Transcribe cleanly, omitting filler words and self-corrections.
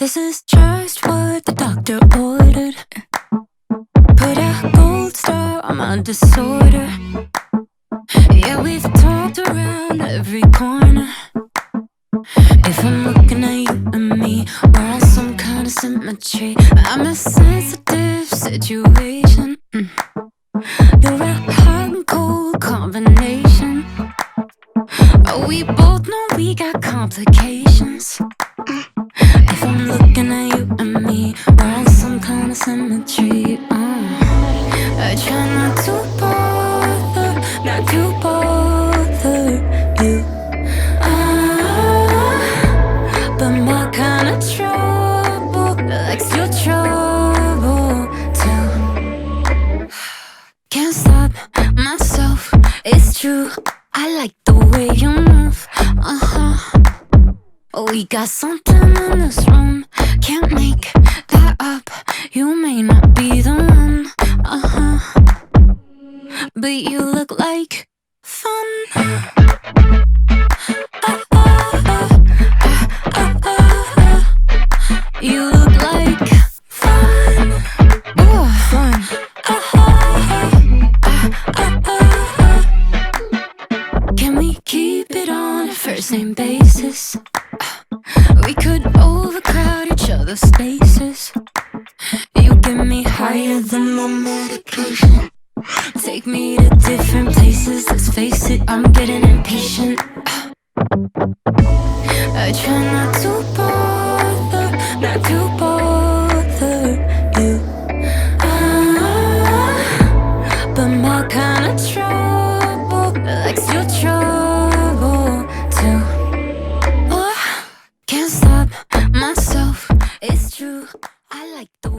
This is just what the doctor ordered. Put a gold star on my disorder. Yeah, we've talked around every corner. If I'm looking at you and me, we're on some kind of symmetry. I'm a sensitive situation. You're a hot and cold combination. Oh, we both know we got complications. If I'm looking at you and me, we're on some kind of symmetry. I try not to bother, not to bother you. But my kind of trouble likes your trouble too. Can't stop myself, it's true. I like the way you move. Oh, we got something in this room. Can't make that up. You may not be the one. But you look like fun. You look like fun. Ooh, fun. Can we keep it on a first name basis? We could overcrowd each other's spaces. You get me higher than my medication. Take me to different places. Let's face it, I'm getting impatient. I try not to bother, not to bother you. But my kind of trouble likes your trouble too. Can't stop myself, it's true. I like the